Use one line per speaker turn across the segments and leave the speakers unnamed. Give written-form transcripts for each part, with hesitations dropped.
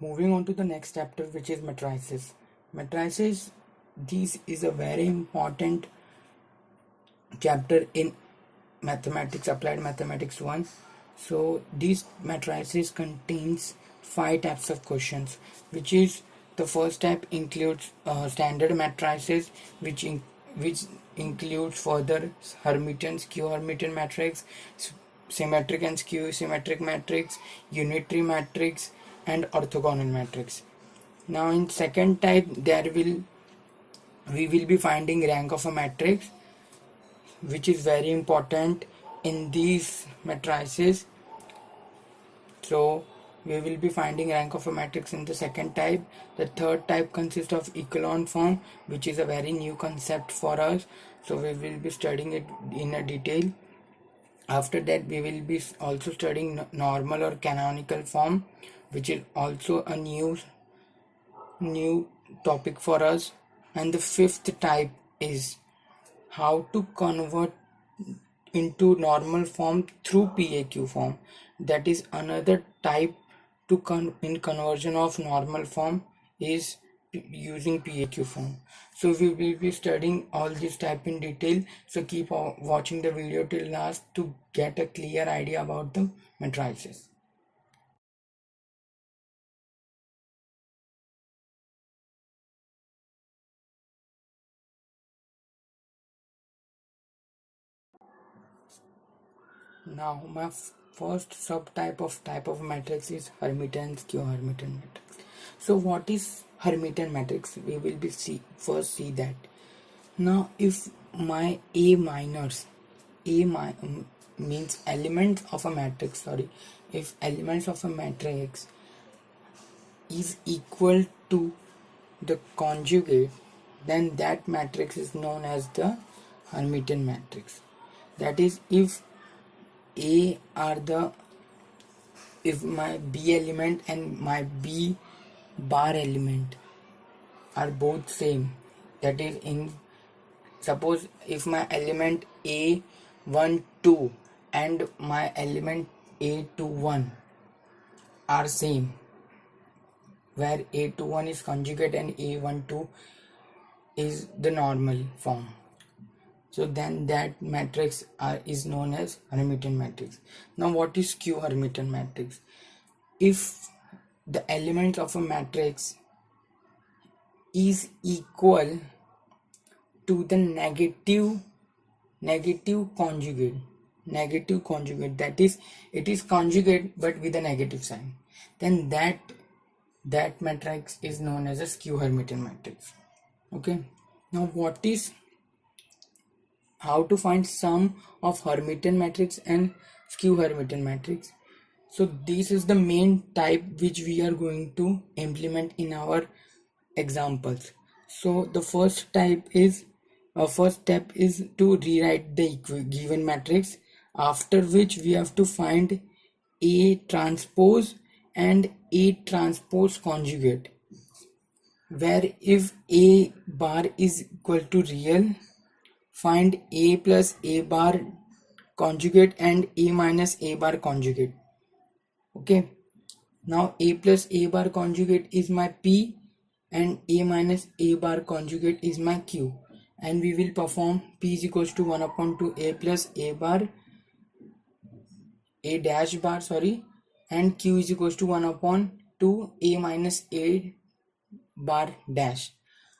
moving on to the next chapter, which is matrices. Matrices, this is a very important chapter in mathematics, applied mathematics 1. So these matrices contains 5 types of questions, which is the first type includes standard matrices, which includes further Hermitian, skew Hermitian matrix, symmetric and skew symmetric matrix, unitary matrix, and orthogonal matrix. Now in second type we will be finding rank of a matrix, which is very important in these matrices. So we will be finding rank of a matrix in the second type. The third type consists of echelon form, which is a very new concept for us, so we will be studying it in a detail. After that, we will be also studying normal or canonical form, which is also a new topic for us. And the fifth type is how to convert into normal form through PAQ form. That is another type to in conversion of normal form is using PAQ form. So we will be studying all these type in detail, so keep watching the video till last to get a clear idea about the matrices. Now my first type of matrix is Hermitian skew Hermitian matrix. So what is Hermitian matrix? We will be first see that. Now if my means elements of a matrix, if elements of a matrix is equal to the conjugate, then that matrix is known as the Hermitian matrix. That is, if my B element and my B bar element are both same, that is, suppose if my element A1 2 and my element A21 are same, where A21 is conjugate and A12 is the normal form, so then that matrix is known as Hermitian matrix. Now what is skew Hermitian matrix? If the elements of a matrix is equal to the negative conjugate, that is, it is conjugate but with a negative sign, then that matrix is known as a skew Hermitian matrix. Okay, now how to find sum of Hermitian matrix and skew Hermitian matrix? So this is the main type which we are going to implement in our examples. So the first step is to rewrite the given matrix, after which we have to find A transpose and A transpose conjugate, where if A bar is equal to real, find A plus A bar conjugate and A minus A bar conjugate. Okay, now A plus A bar conjugate is my P and A minus A bar conjugate is my Q, and we will perform P is equals to 1 upon 2 A plus A bar A dash bar and Q is equals to 1 upon 2 A minus A bar dash.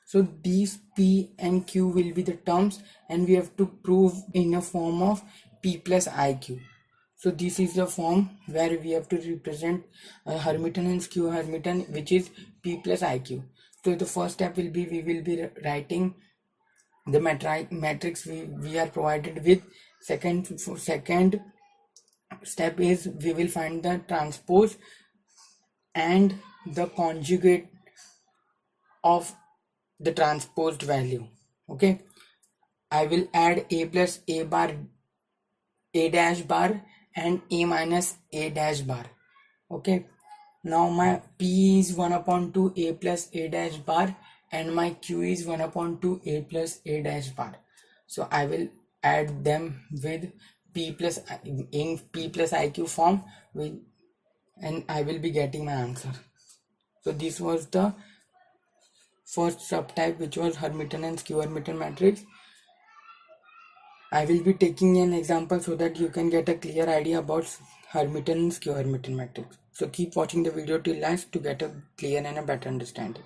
So these P and Q will be the terms, and we have to prove in a form of P plus IQ. So this is the form where we have to represent Hermitian and skew Hermitian, which is P plus IQ. So the first step will be, we will be writing the matrix we are provided with. Second step is we will find the transpose and the conjugate of the transposed value. Okay, I will add A plus A bar A dash bar and A minus A dash bar. Okay, now my P is 1 upon 2 A plus A dash bar and my Q is 1 upon 2 A plus A dash bar. So I will add them with P plus IQ form and I will be getting my answer. So this was the first subtype, which was Hermitian and skew Hermitian matrix. I will be taking an example so that you can get a clear idea about Hermitian and skew Hermitian matrix. So keep watching the video till last to get a clear and a better understanding.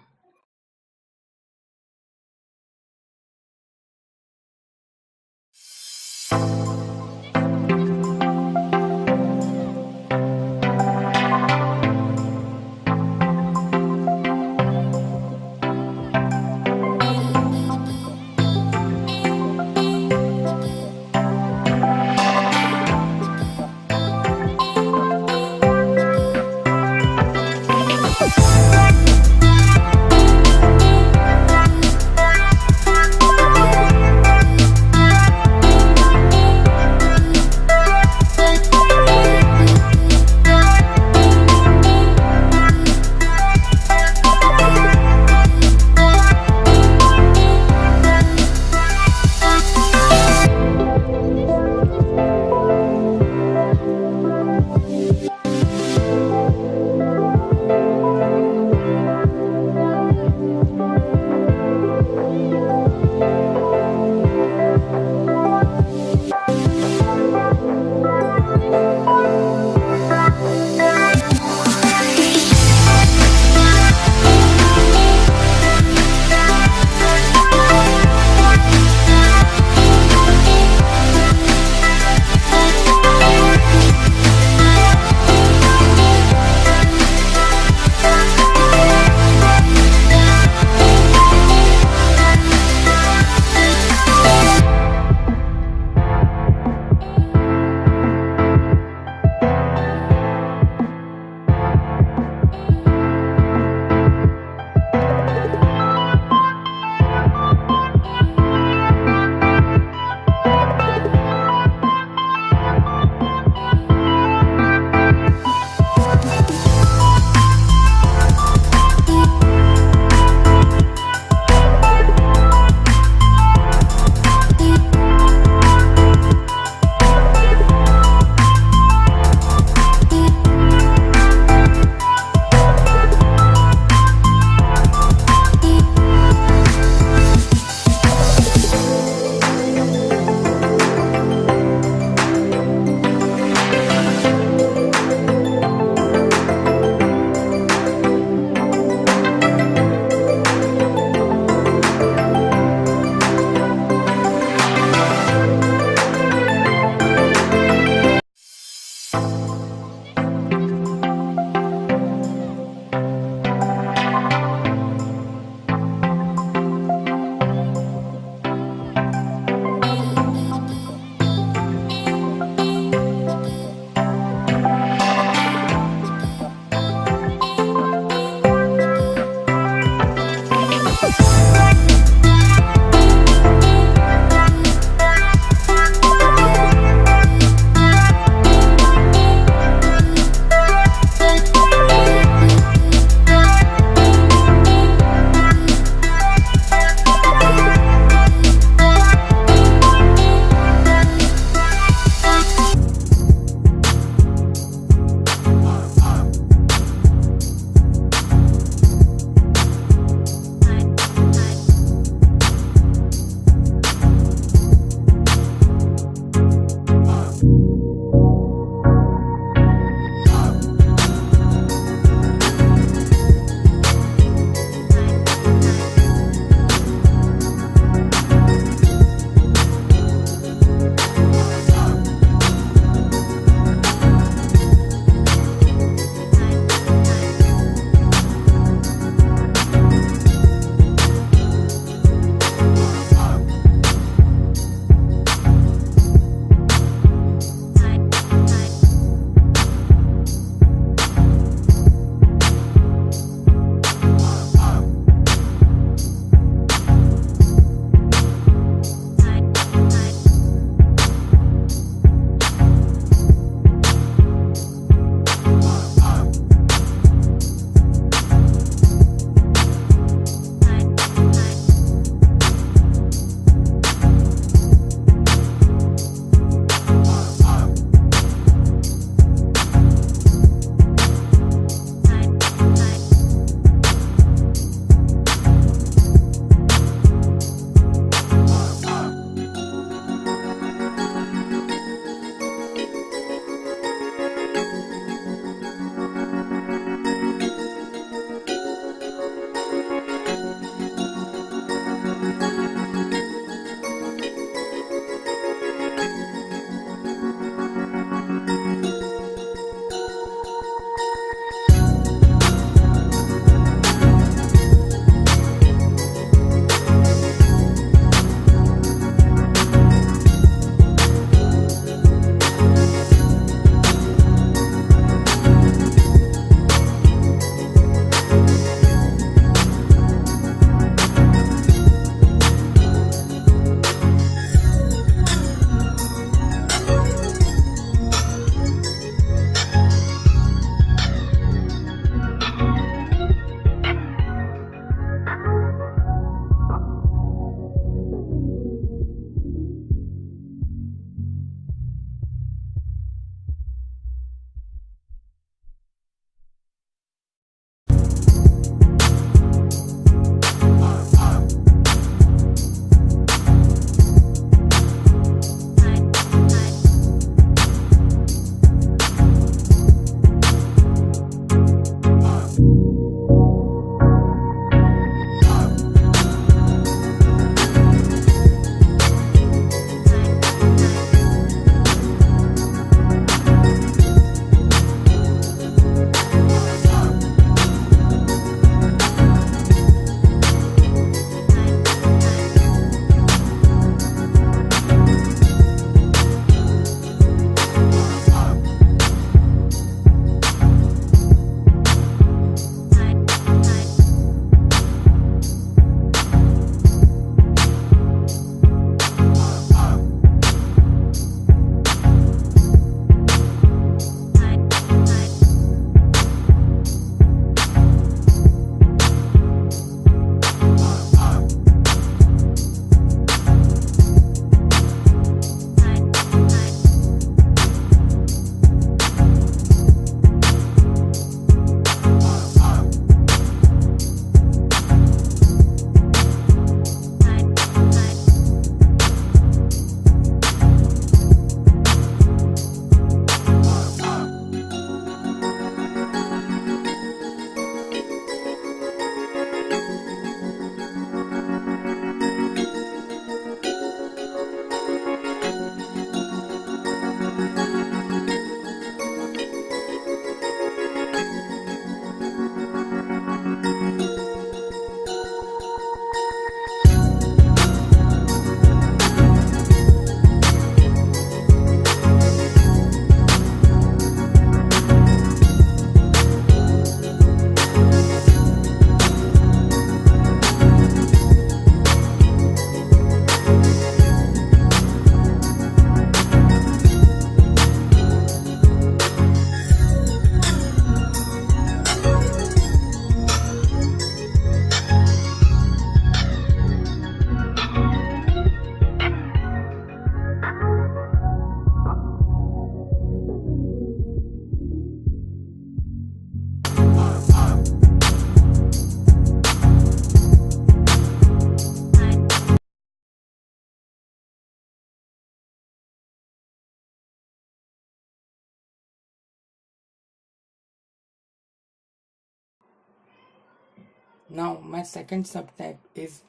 Now my second subtype is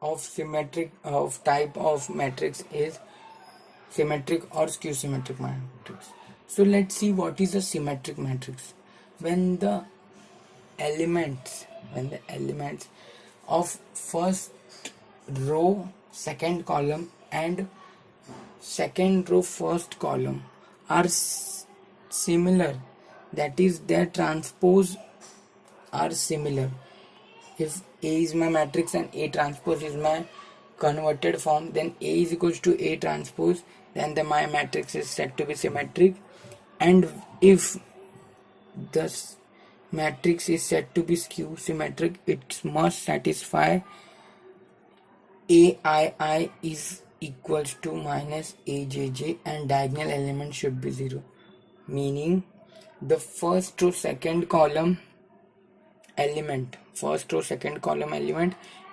of type of matrix is symmetric or skew symmetric matrix. So let's see what is a symmetric matrix. When the elements of first row second column and second row first column are similar, that is their transpose are similar. If A is my matrix and A transpose is my converted form, then A is equals to A transpose, then my matrix is said to be symmetric. And if the matrix is said to be skew symmetric, it must satisfy AII is equals to minus AJJ and diagonal element should be 0, meaning the first row second column element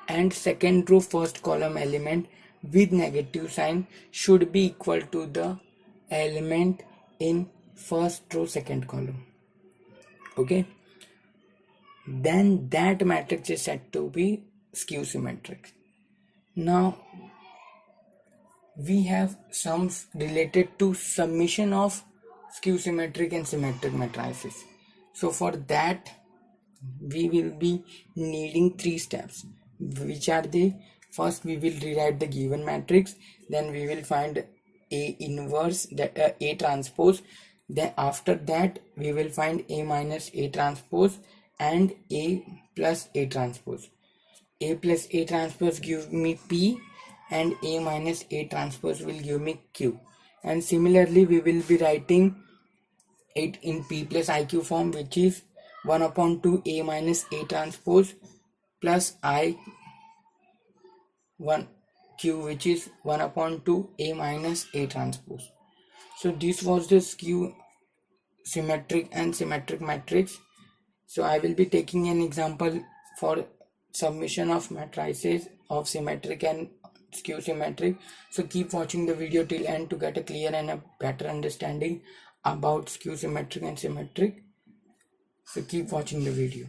and second row first column element with negative sign should be equal to the element in first row second column. Okay, then that matrix is said to be skew symmetric. Now we have sums related to summation of skew symmetric and symmetric matrices. So for that we will be needing 3 steps, which are they? First we will rewrite the given matrix, then we will find A inverse, that A transpose, then after that we will find A minus A transpose and A plus A transpose. A plus A transpose give me P and A minus A transpose will give me Q. And similarly we will be writing it in P plus IQ form, which is 1 upon 2 A minus A transpose plus I 1 Q, which is 1 upon 2 A minus A transpose. So this was the skew symmetric and symmetric matrix. So I will be taking an example for summation of matrices of symmetric and skew symmetric. So keep watching the video till end to get a clear and a better understanding about skew symmetric and symmetric. So keep watching the video.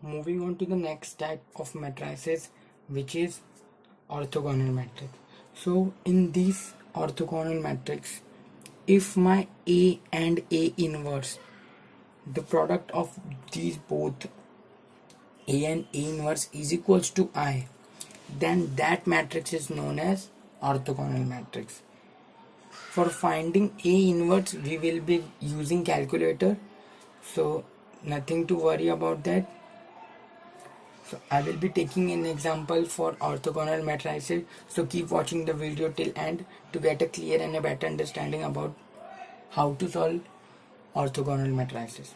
moving on to the next type of matrices, which is orthogonal matrix. So in this orthogonal matrix, if my A and A inverse, the product of these both A and A inverse is equals to I, then that matrix is known as orthogonal matrix. For finding A inverse, we will be using calculator, so nothing to worry about that. So I will be taking an example for orthogonal matrices, so keep watching the video till end to get a clear and a better understanding about how to solve orthogonal matrices.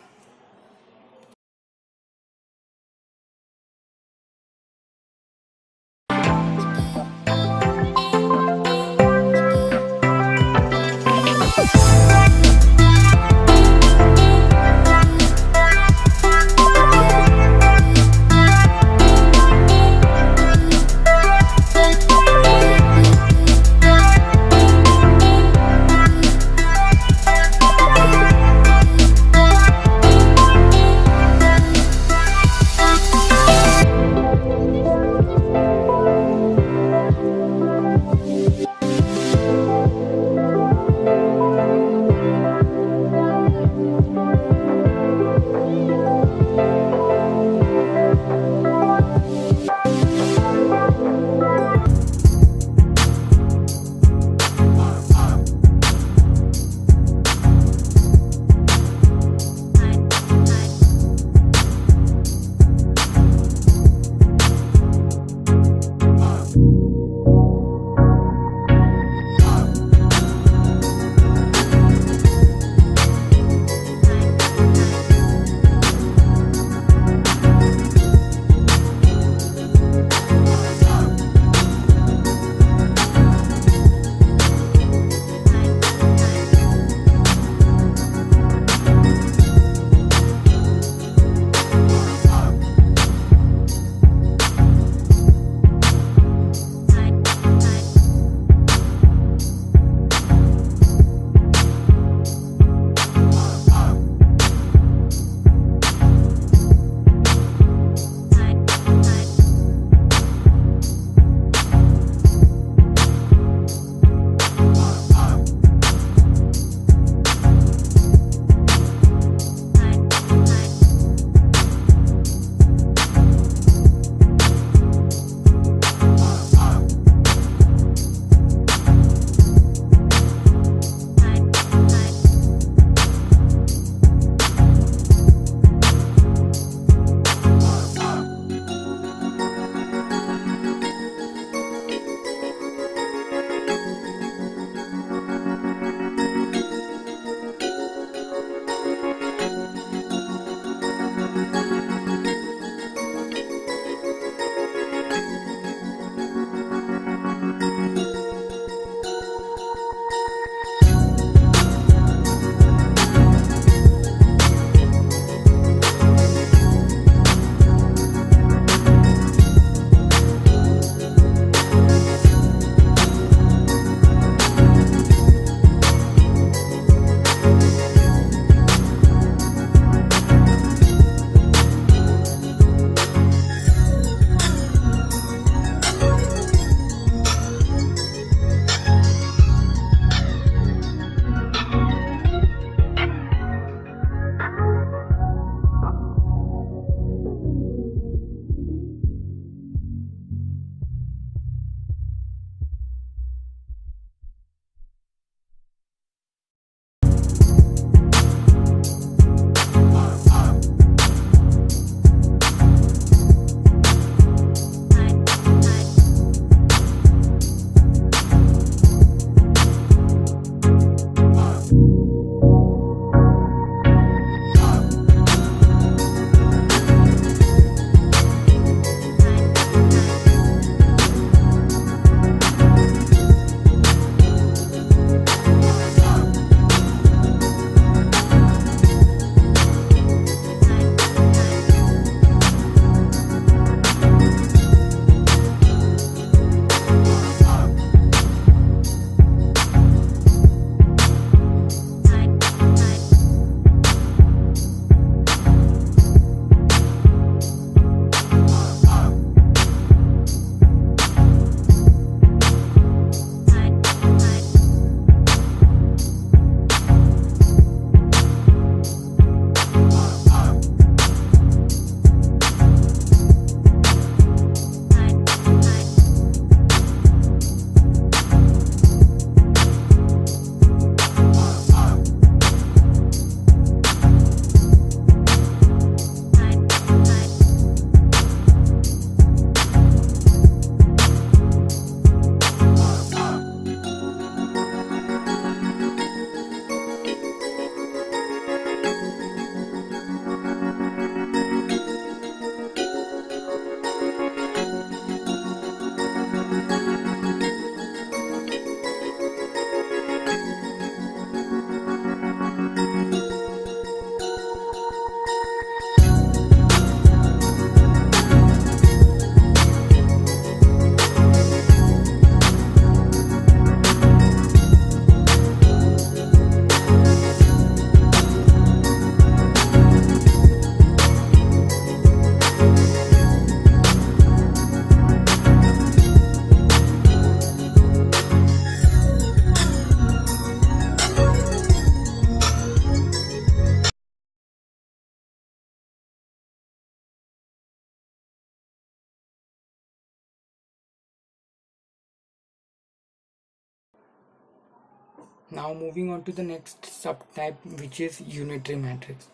Now moving on to the next subtype, which is unitary matrix.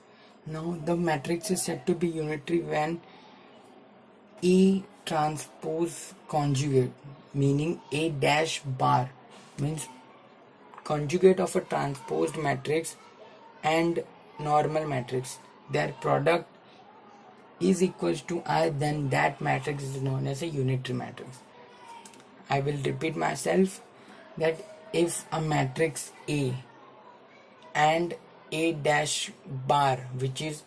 Now the matrix is said to be unitary when A transpose conjugate, meaning A dash bar means conjugate of a transposed matrix and normal matrix, their product is equals to I, then that matrix is known as a unitary matrix. I will repeat myself that if a matrix A and A dash bar, which is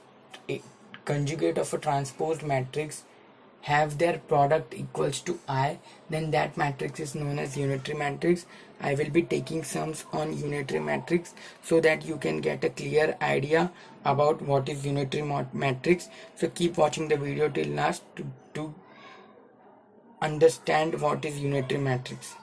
a conjugate of a transposed matrix, have their product equals to I, then that matrix is known as unitary matrix. I will be taking sums on unitary matrix so that you can get a clear idea about what is unitary matrix. So keep watching the video till last to understand what is unitary matrix.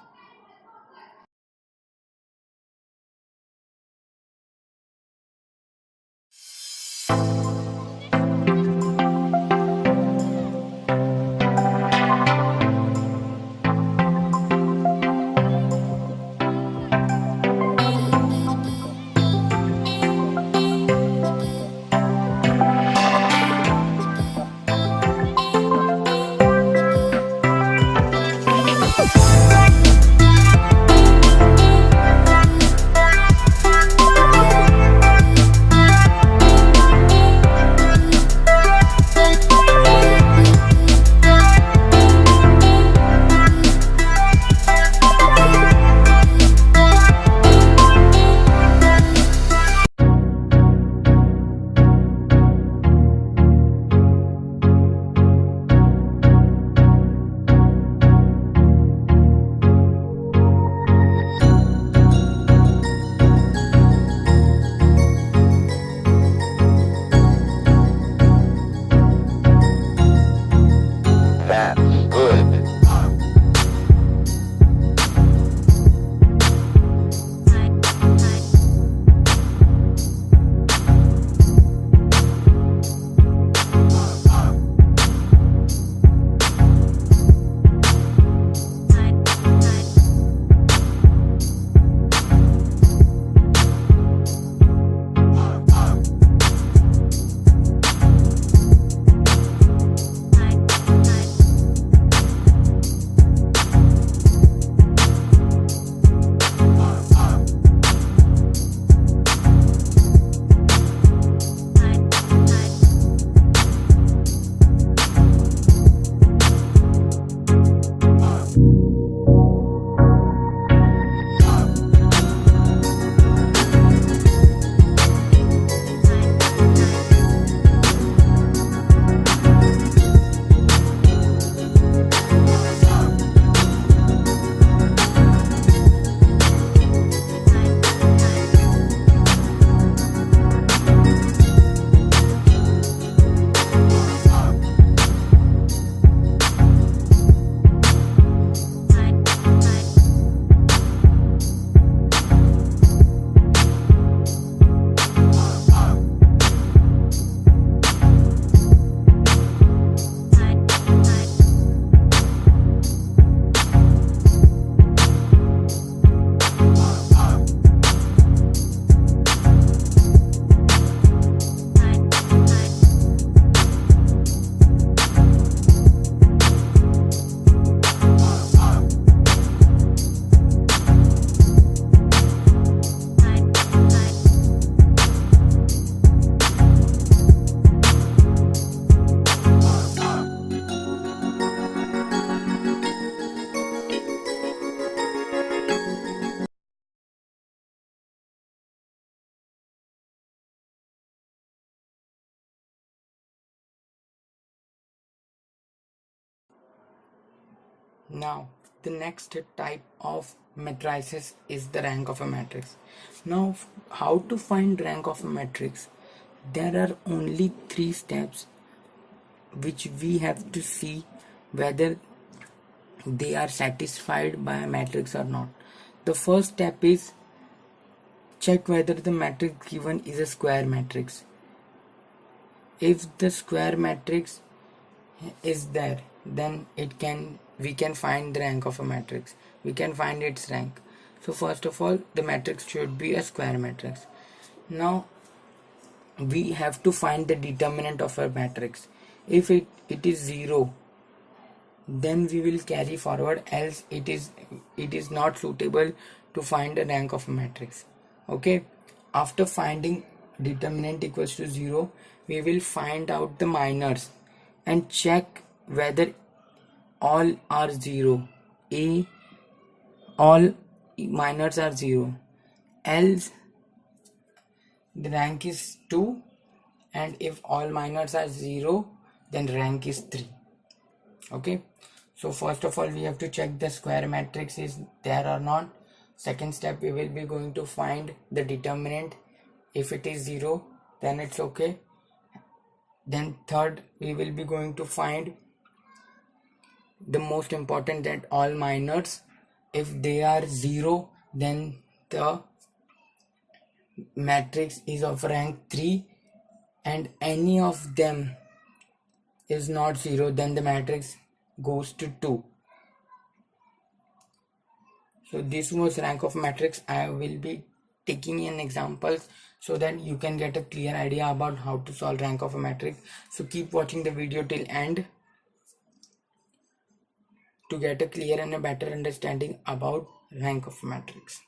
Now, the next type of matrices is the rank of a matrix. Now, how to find rank of a matrix? There are only 3 steps which we have to see whether they are satisfied by a matrix or not. The first step is check whether the matrix given is a square matrix. If the square matrix is there, then we can find the rank of a matrix. We can find its rank. So first of all, the matrix should be a square matrix. Now we have to find the determinant of our matrix. If it is 0, then we will carry forward, else it is not suitable to find the rank of a matrix. Okay, after finding determinant equals to 0, we will find out the minors and check whether all are 0. All minors are 0, else the rank is 2, and if all minors are 0, then rank is 3. Okay, so first of all we have to check the square matrix is there or not. Second step, we will be going to find the determinant. If it is 0, then it's okay. Then third, we will be going to find the most important, that all minors. If they are 0, then the matrix is of rank 3, and any of them is not 0, then the matrix goes to 2. So this was rank of matrix. I will be taking in examples so that you can get a clear idea about how to solve rank of a matrix. So keep watching the video till end to get a clear and a better understanding about rank of a matrix.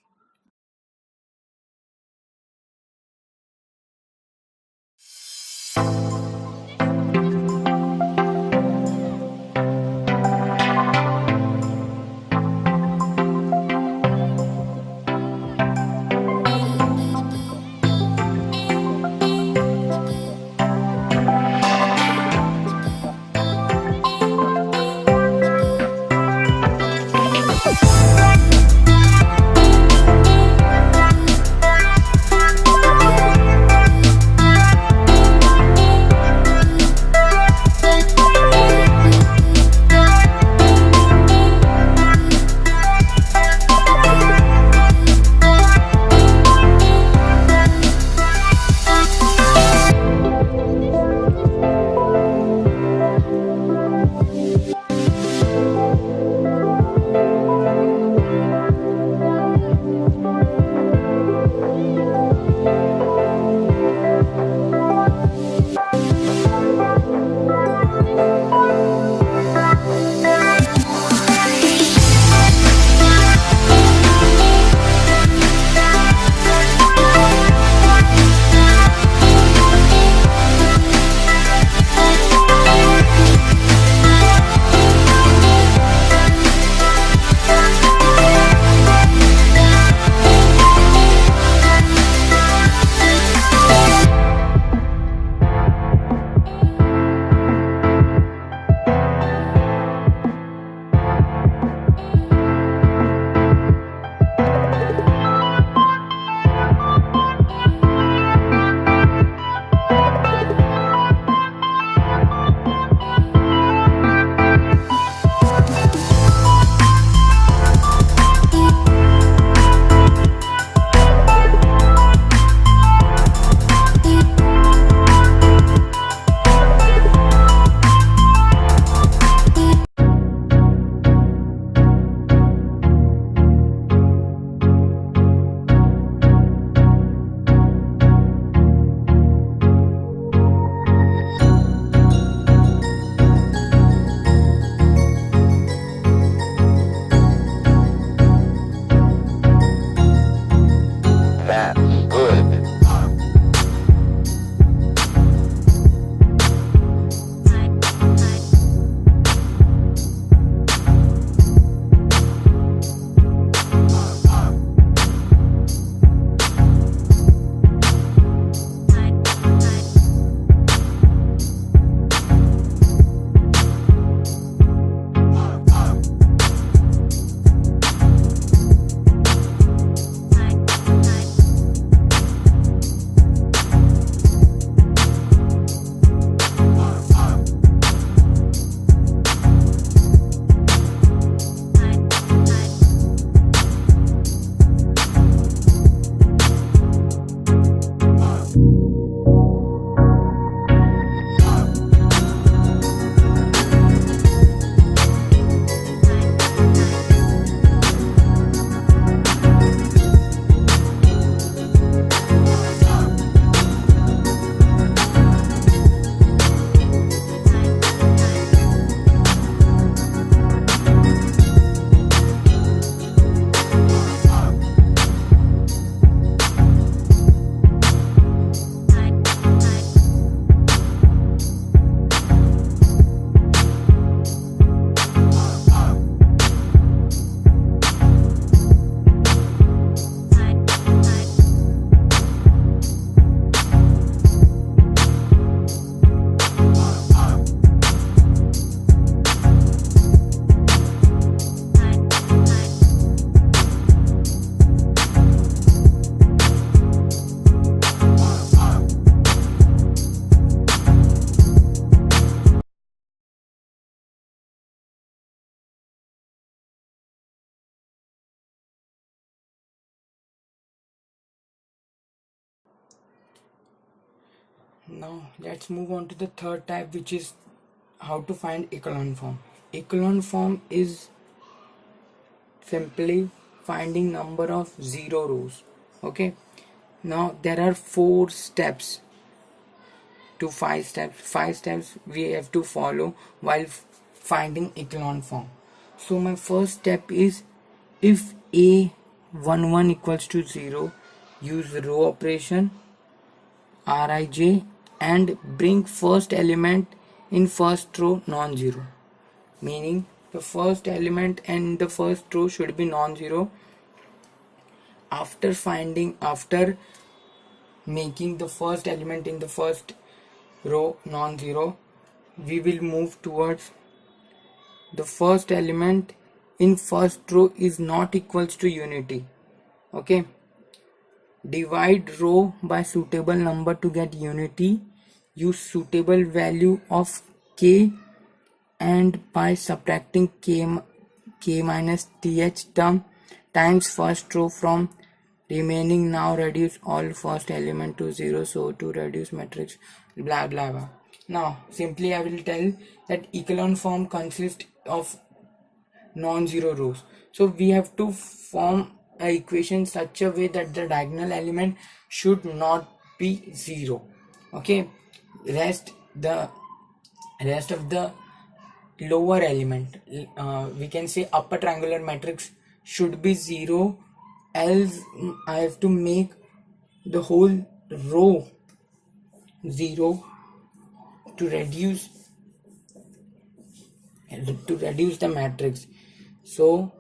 Now let's move on to the third type, which is how to find echelon form. Echelon form is simply finding number of zero rows. Okay, now there are 4 steps to 5 steps we have to follow while finding echelon form. So my first step is, if a11 equals to 0, use row operation rij and bring first element in first row non-zero, meaning the first element and the first row should be non-zero. After making the first element in the first row non-zero, we will move towards the first element in first row is not equals to unity. Okay, divide row by suitable number to get unity. Use suitable value of k, and by subtracting k minus th term times first row from remaining. Now reduce all first element to 0 so to reduce matrix blah blah blah. Now simply I will tell that echelon form consists of non-zero rows, so we have to form a equation such a way that the diagonal element should not be 0. Okay, rest of the lower element, we can say upper triangular matrix, should be 0, else I have to make the whole row 0 to reduce the matrix. So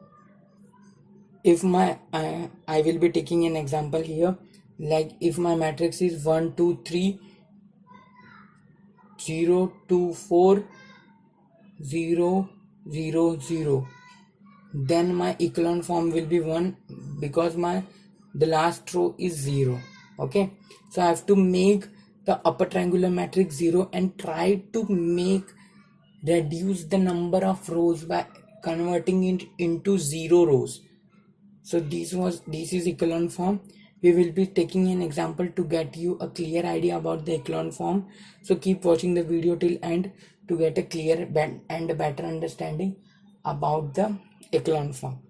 if my I will be taking an example here, like if my matrix is 1 2 3 0 2 4 0 0 0, then my echelon form will be 1 because the last row is 0. Okay, so I have to make the upper triangular matrix 0 and try to reduce the number of rows by converting it into 0 rows. So this is echelon form. We will be taking an example to get you a clear idea about the echelon form. So keep watching the video till end to get a clear and a better understanding about the echelon form.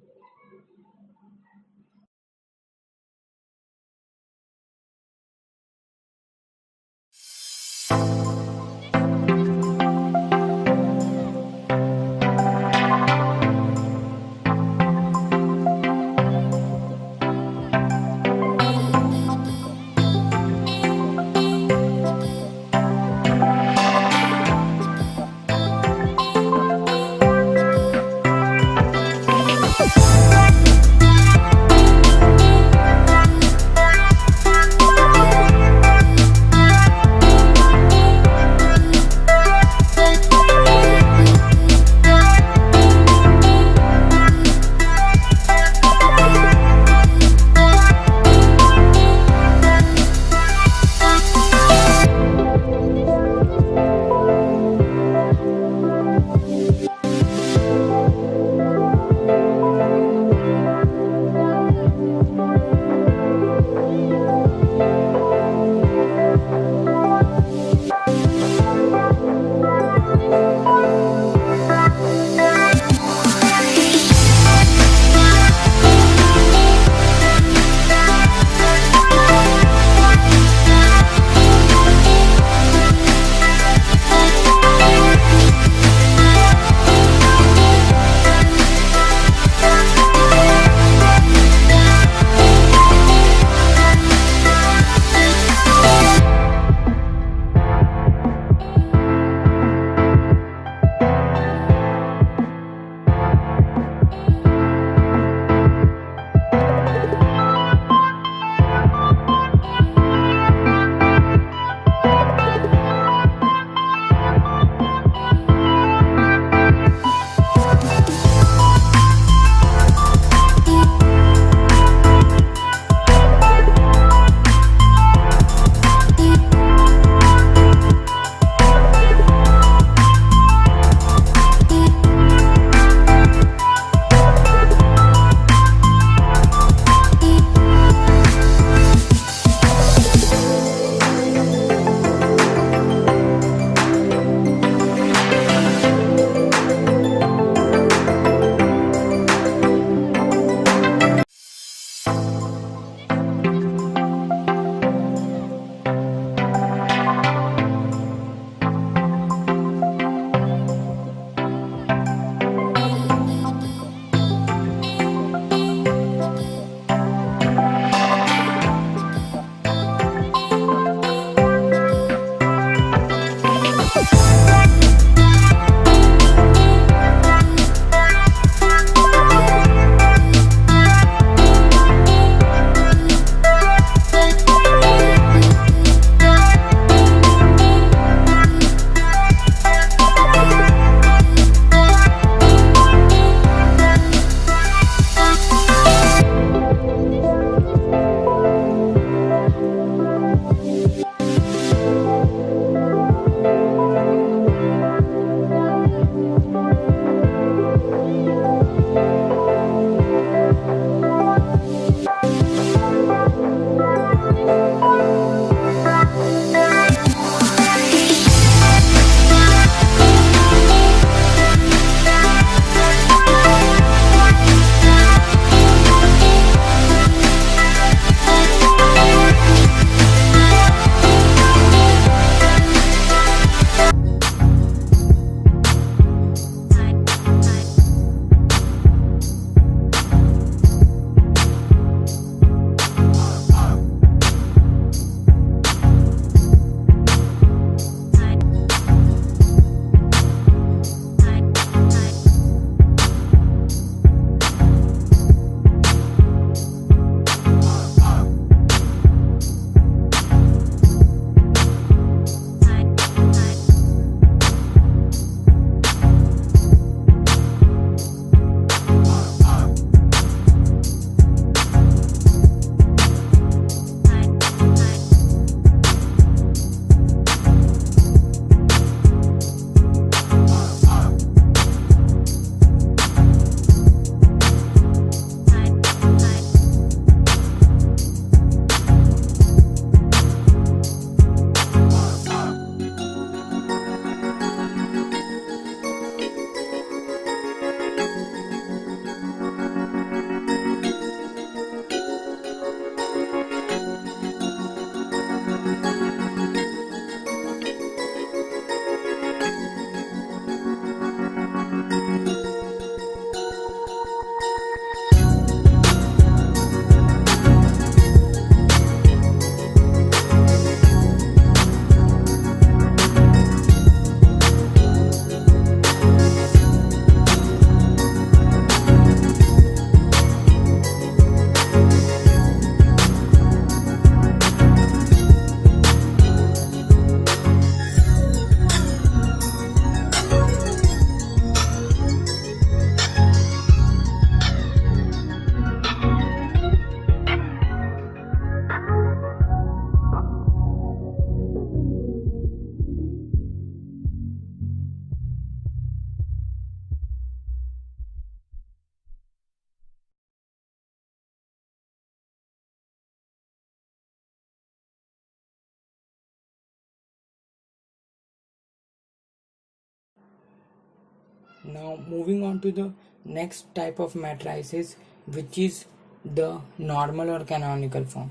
Now moving on to the next type of matrices, which is the normal or canonical form.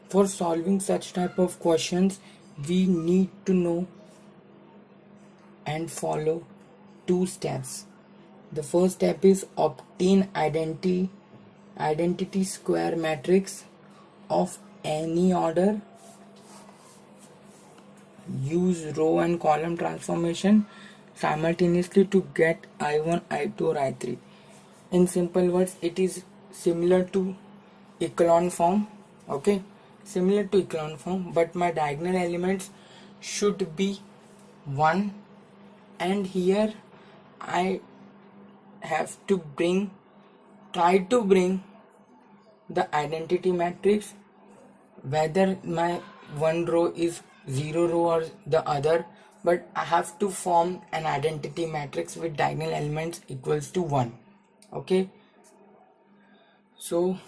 For solving such type of questions, we need to know and follow two steps. The first step is obtain identity square matrix of any order. Use row and column transformation simultaneously to get I1, I2 or I3. In simple words, it is similar to echelon form. Okay, similar to echelon form, but my diagonal elements should be 1, and here I have to try to bring the identity matrix, whether my one row is 0 row or the other, but I have to form an identity matrix with diagonal elements equals to 1. Okay, so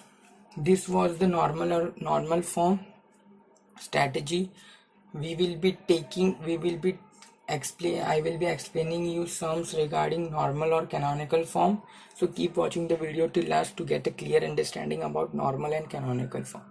this was the normal form strategy. I will be explaining you sums regarding normal or canonical form. So keep watching the video till last to get a clear understanding about normal and canonical form.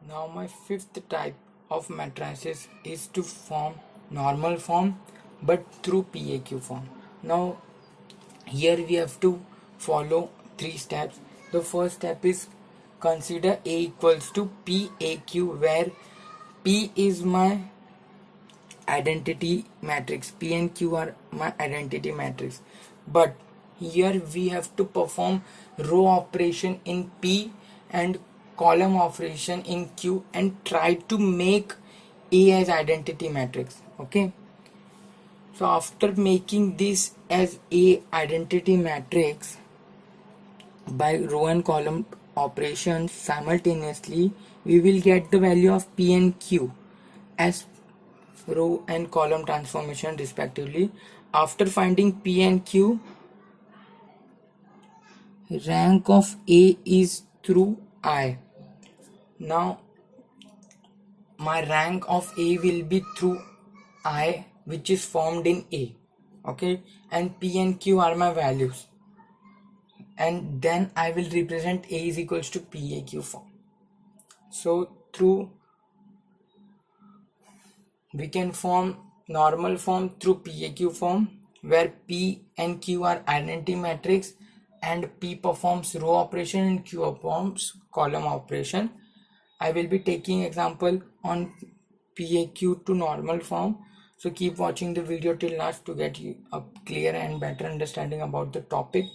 Now my fifth type of matrices is to form normal form but through PAQ form. Now here we have to follow three steps. The first step is consider A equals to PAQ, where P is my identity matrix, P and Q are my identity matrix, but here we have to perform row operation in P and column operation in Q and try to make A as identity matrix. Okay, so after making this as A identity matrix by row and column operations simultaneously, we will get the value of P and Q as row and column transformation respectively. After finding P and Q, rank of A is through I. Now my rank of A will be through I, which is formed in A. Okay, and P and Q are my values, and then I will represent A is equals to PAQ form. So through we can form normal form through PAQ form, where P and Q are identity matrix and P performs row operation and Q performs column operation. I will be taking example on PAQ to normal form, so keep watching the video till last to get you a clear and better understanding about the topic.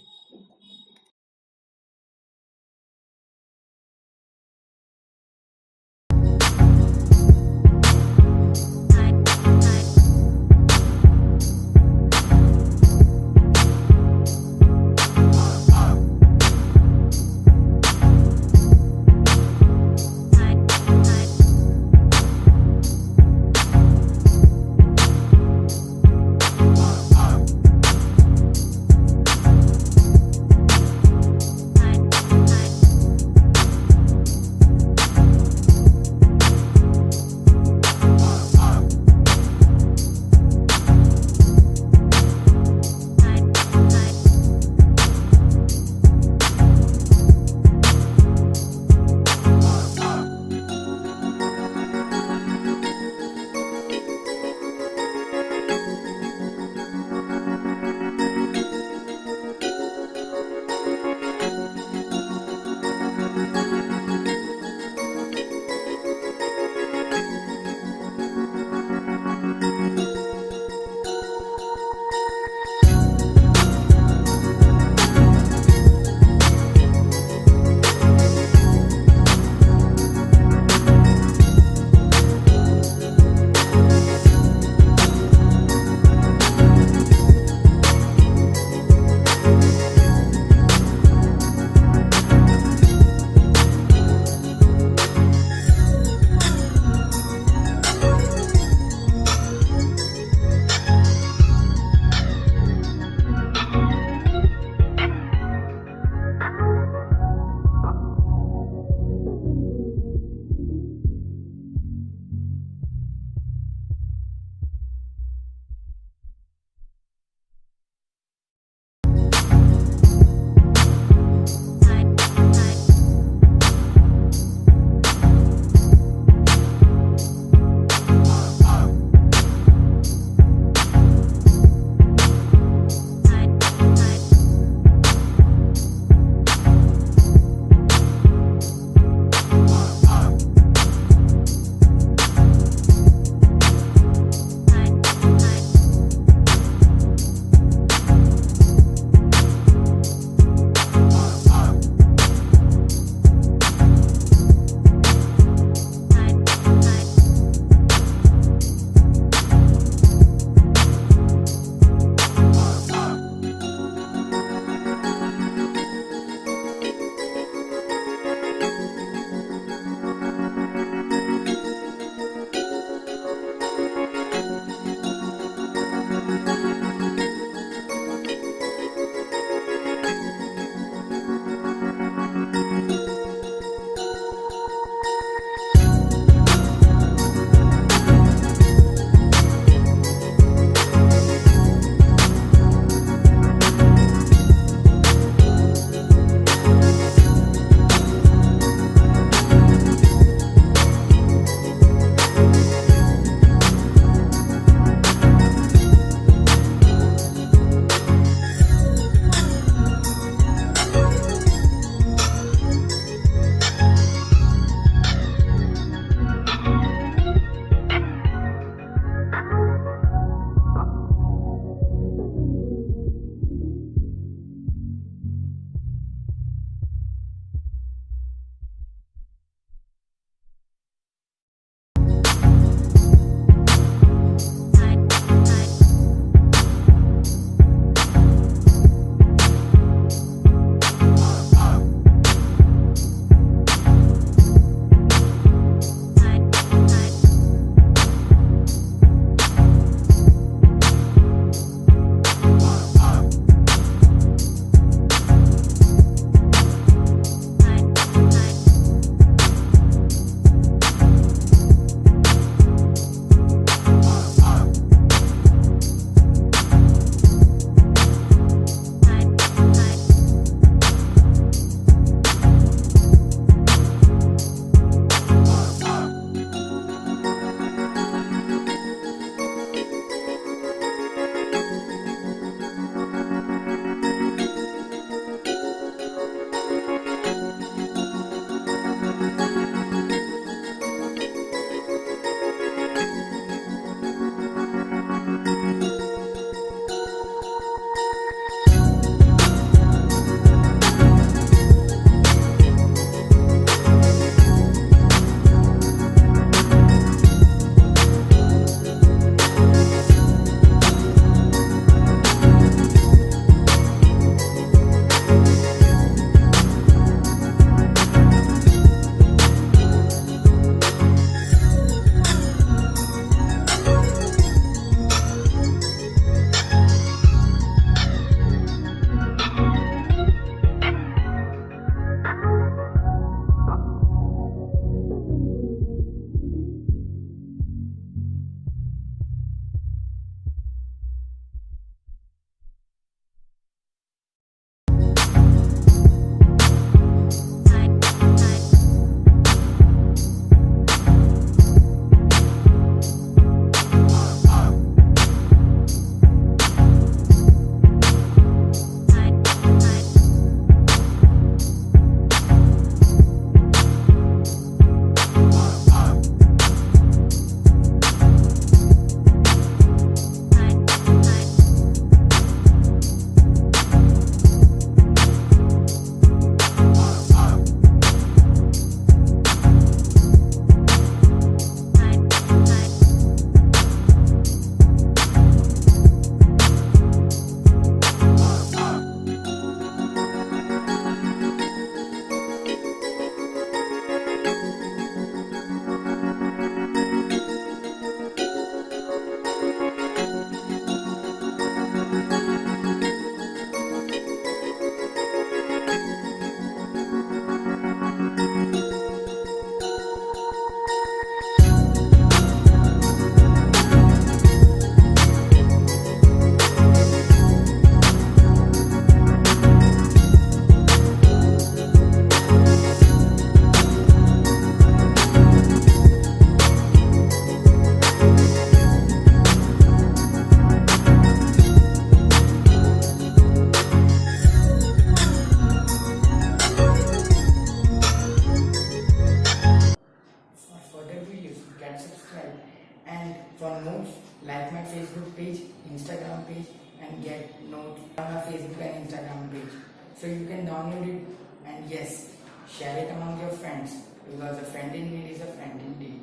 For notes, like my Facebook page, Instagram page, and get notes on my Facebook and Instagram page. So you can download it and yes, share it among your friends because a friend in need is a friend indeed.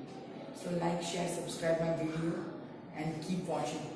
So like, share, subscribe my video and keep watching.